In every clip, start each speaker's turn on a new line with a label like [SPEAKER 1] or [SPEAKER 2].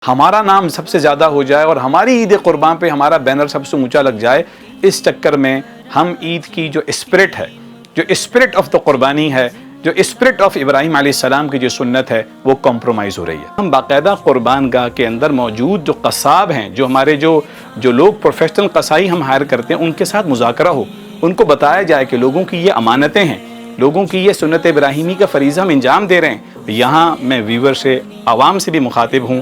[SPEAKER 1] ہمارا نام سب سے زیادہ ہو جائے اور ہماری عید قربان پہ ہمارا بینر سب سے اونچا لگ جائے، اس چکر میں ہم عید کی جو اسپرٹ ہے، جو اسپرٹ آف دا قربانی ہے، جو اسپرٹ آف ابراہیم علیہ السلام کی جو سنت ہے، وہ کمپرومائز ہو رہی ہے۔ ہم باقاعدہ قربان گاہ کے اندر موجود جو قصاب ہیں، جو ہمارے جو لوگ پروفیشنل قصائی ہم ہائر کرتے ہیں، ان کے ساتھ مذاکرہ ہو، ان کو بتایا جائے کہ لوگوں کی یہ امانتیں ہیں، لوگوں کی یہ سنت ابراہیمی کا فریضہ ہم انجام دے رہے ہیں۔ یہاں میں ویور سے، عوام سے بھی مخاطب ہوں،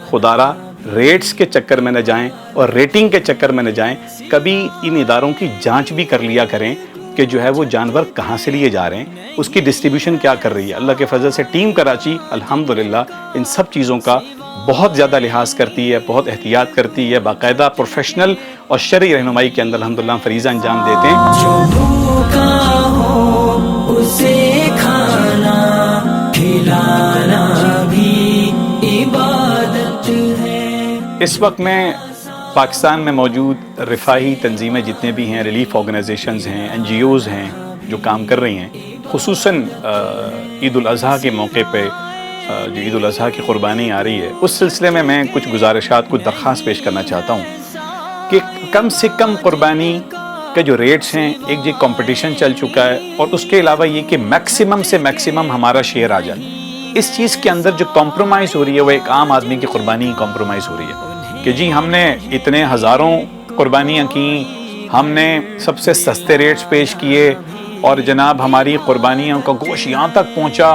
[SPEAKER 1] خدا را ریٹس کے چکر میں نہ جائیں اور ریٹنگ کے چکر میں نہ جائیں، کبھی ان اداروں کی جانچ بھی کر لیا کریں کہ جو ہے وہ جانور کہاں سے لیے جا رہے ہیں، اس کی ڈسٹریبیوشن کیا کر رہی ہے۔ اللہ کے فضل سے ٹیم کراچی الحمدللہ ان سب چیزوں کا بہت زیادہ لحاظ کرتی ہے، بہت احتیاط کرتی ہے، باقاعدہ پروفیشنل اور شرعی رہنمائی کے اندر الحمدللہ ہم فریضہ انجام دیتے ہیں۔
[SPEAKER 2] جو بھوکا ہو اسے کھانا کھلانا بھی عبادت ہے۔
[SPEAKER 1] اس وقت میں پاکستان میں موجود رفاہی تنظیمیں جتنے بھی ہیں، ریلیف آرگنائزیشنز ہیں، این جی اوز ہیں جو کام کر رہی ہیں، خصوصاً عید الاضحیٰ کے موقع پہ جو عید الاضحیٰ کی قربانی آ رہی ہے، اس سلسلے میں کچھ گزارشات، کچھ درخواست پیش کرنا چاہتا ہوں کہ کم سے کم قربانی کے جو ریٹس ہیں، ایک جو کمپٹیشن چل چکا ہے، اور اس کے علاوہ یہ کہ میکسیمم سے میکسیمم ہمارا شیئر آ جائے، اس چیز کے اندر جو کمپرومائز ہو رہی ہے وہ ایک عام آدمی کی قربانی کمپرومائز ہو رہی ہے کہ جی ہم نے اتنے ہزاروں قربانیاں کیں، ہم نے سب سے سستے ریٹس پیش کیے، اور جناب ہماری قربانیوں کا گوشت یہاں تک پہنچا،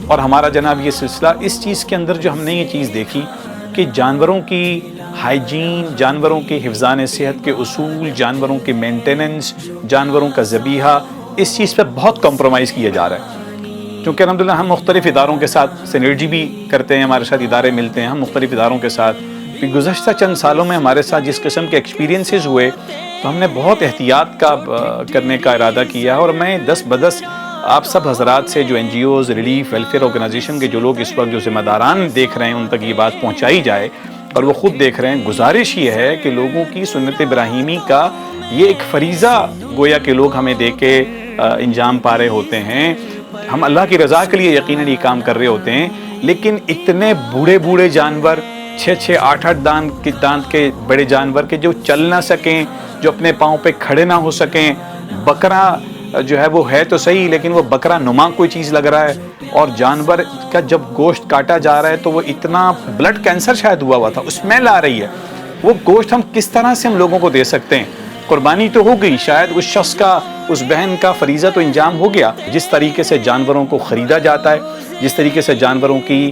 [SPEAKER 1] اور ہمارا جناب یہ سلسلہ، اس چیز کے اندر جو ہم نے یہ چیز دیکھی کہ جانوروں کی ہائیجین، جانوروں کے حفظان صحت کے اصول، جانوروں کے مینٹیننس، جانوروں کا ذبیحہ، اس چیز پہ بہت کمپرومائز کیا جا رہا ہے۔ کیونکہ الحمدللہ ہم مختلف اداروں کے ساتھ سینرجی بھی کرتے ہیں، ہمارے ساتھ ادارے ملتے ہیں، ہم مختلف اداروں کے ساتھ گزشتہ چند سالوں میں ہمارے ساتھ جس قسم کے ایکسپیرینسز ہوئے، تو ہم نے بہت احتیاط کرنے کا ارادہ کیا ہے۔ اور میں دس بدس آپ سب حضرات سے، جو NGOs, relief welfare organisation کے جو لوگ اس وقت جو ذمہ داران دیکھ رہے ہیں، ان تک یہ بات پہنچائی جائے، اور وہ خود دیکھ رہے ہیں، گزارش یہ ہے کہ لوگوں کی سنت ابراہیمی کا یہ ایک فریضہ گویا کہ لوگ ہمیں دے کے انجام پا رہے ہوتے ہیں۔ ہم اللہ کی رضا کے لیے یقیناً یہ کام کر رہے ہوتے ہیں، لیکن اتنے بوڑھے جانور، 6 8 دانت کے بڑے جانور کے جو چل نہ سکیں، جو اپنے پاؤں پہ کھڑے نہ ہو سکیں، بکرا جو ہے وہ ہے تو صحیح لیکن وہ بکرا نما کوئی چیز لگ رہا ہے، اور جانور کا جب گوشت کاٹا جا رہا ہے تو وہ اتنا بلڈ کینسر شاید ہوا تھا، اسمیل آ رہی ہے، وہ گوشت ہم کس طرح سے ہم لوگوں کو دے سکتے ہیں؟ قربانی تو ہو گئی، شاید اس شخص کا، اس بہن کا فریضہ تو انجام ہو گیا۔ جس طریقے سے جانوروں کو خریدا جاتا ہے، جس طریقے سے جانوروں کی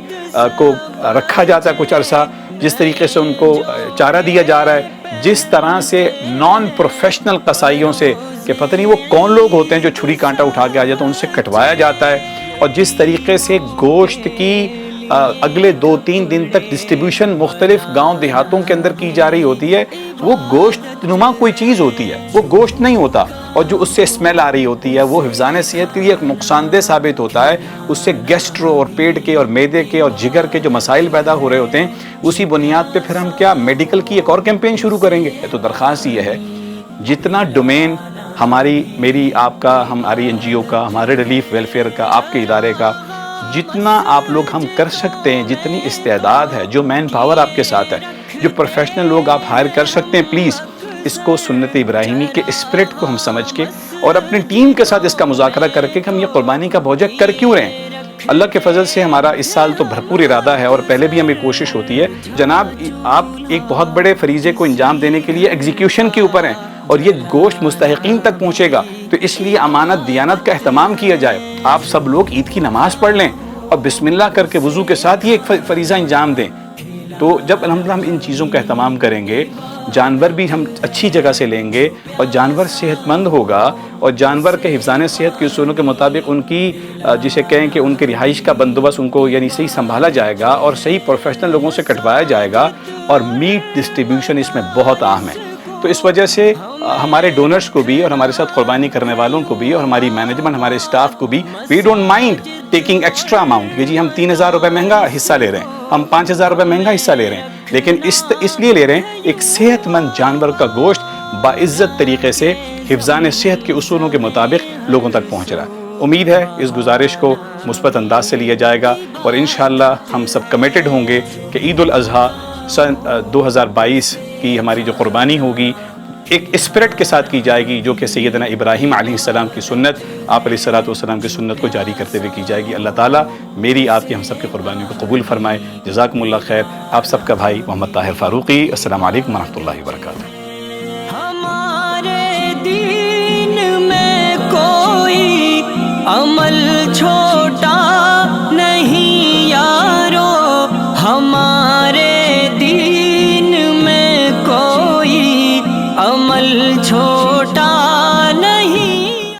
[SPEAKER 1] کو رکھا جاتا ہے کچھ عرصہ، جس طریقے سے ان کو چارہ دیا جا رہا ہے، جس طرح سے نان پروفیشنل قصائیوں سے، کہ پتہ نہیں وہ کون لوگ ہوتے ہیں جو چھری کانٹا اٹھا کے آ جاتے ہیں، ان سے کٹوایا جاتا ہے، اور جس طریقے سے گوشت کی اگلے 2-3 دن تک ڈسٹریبیوشن مختلف گاؤں دیہاتوں کے اندر کی جا رہی ہوتی ہے، وہ گوشت نما کوئی چیز ہوتی ہے، وہ گوشت نہیں ہوتا، اور جو اس سے اسمیل آ رہی ہوتی ہے وہ حفظان صحت کے لیے ایک نقصان دہ ثابت ہوتا ہے، اس سے گیسٹرو اور پیٹ کے اور معدے کے اور جگر کے جو مسائل پیدا ہو رہے ہوتے ہیں، اسی بنیاد پہ پھر ہم کیا میڈیکل کی ایک اور کیمپین شروع کریں گے؟ تو درخواست یہ ہے، جتنا ڈومین ہماری، میری، آپ کا، ہماری این جی او کا، ہمارے ریلیف ویلفیئر کا، آپ کے ادارے کا، جتنا آپ لوگ ہم کر سکتے ہیں، جتنی استعداد ہے، جو مین پاور آپ کے ساتھ ہے، جو پروفیشنل لوگ آپ ہائر کر سکتے ہیں، پلیز اس کو سنت ابراہیمی کے اسپرٹ کو ہم سمجھ کے اور اپنی ٹیم کے ساتھ اس کا مذاکرہ کر کے کہ ہم یہ قربانی کا بوجھ کر کیوں رہے ہیں۔ اللہ کے فضل سے ہمارا اس سال تو بھرپور ارادہ ہے، اور پہلے بھی ہمیں کوشش ہوتی ہے، جناب آپ ایک بہت بڑے فریضے کو انجام دینے کے لیے ایگزیکیوشن کے اوپر ہیں، اور یہ گوشت مستحقین تک پہنچے گا، تو اس لیے امانت دیانت کا اہتمام کیا جائے۔ آپ سب لوگ عید کی نماز پڑھ لیں اور بسم اللہ کر کے وضو کے ساتھ ہی ایک فریضہ انجام دیں۔ تو جب الحمدللہ ہم ان چیزوں کا اہتمام کریں گے، جانور بھی ہم اچھی جگہ سے لیں گے، اور جانور صحت مند ہوگا، اور جانور کے حفظان صحت کے اصولوں کے مطابق ان کی جسے کہیں کہ ان کی رہائش کا بندوبست ان کو یعنی صحیح سنبھالا جائے گا، اور صحیح پروفیشنل لوگوں سے کٹوایا جائے گا، اور میٹ ڈسٹریبیوشن اس میں بہت اہم ہے۔ تو اس وجہ سے ہمارے ڈونرز کو بھی، اور ہمارے ساتھ قربانی کرنے والوں کو بھی، اور ہماری مینجمنٹ، ہمارے اسٹاف کو بھی، we don't mind taking extra amount کہ جی ہم 3000 روپے مہنگا حصہ لے رہے ہیں، ہم 5000 روپے مہنگا حصہ لے رہے ہیں، لیکن اس لیے لے رہے ہیں ایک صحت مند جانور کا گوشت باعزت طریقے سے حفظان صحت کے اصولوں کے مطابق لوگوں تک پہنچ رہا ہے۔ امید ہے اس گزارش کو مثبت انداز سے لیا جائے گا، اور انشاءاللہ ہم سب کمیٹڈ ہوں گے کہ عید الاضحیٰ سن 2022 کی ہماری جو قربانی ہوگی ایک اسپرٹ کے ساتھ کی جائے گی جو کہ سیدنا ابراہیم علیہ السلام کی سنت، آپ علیہ السلام کی سنت کو جاری کرتے ہوئے کی جائے گی۔ اللہ تعالیٰ میری آپ کی ہم سب کی قربانیوں کو قبول فرمائے۔ جزاکم اللہ خیر۔ آپ سب کا بھائی محمد طاہر فاروقی۔ السلام علیکم ورحمۃ اللہ وبرکاتہ۔
[SPEAKER 2] ہمارے دین میں کوئی عمل چھوڑ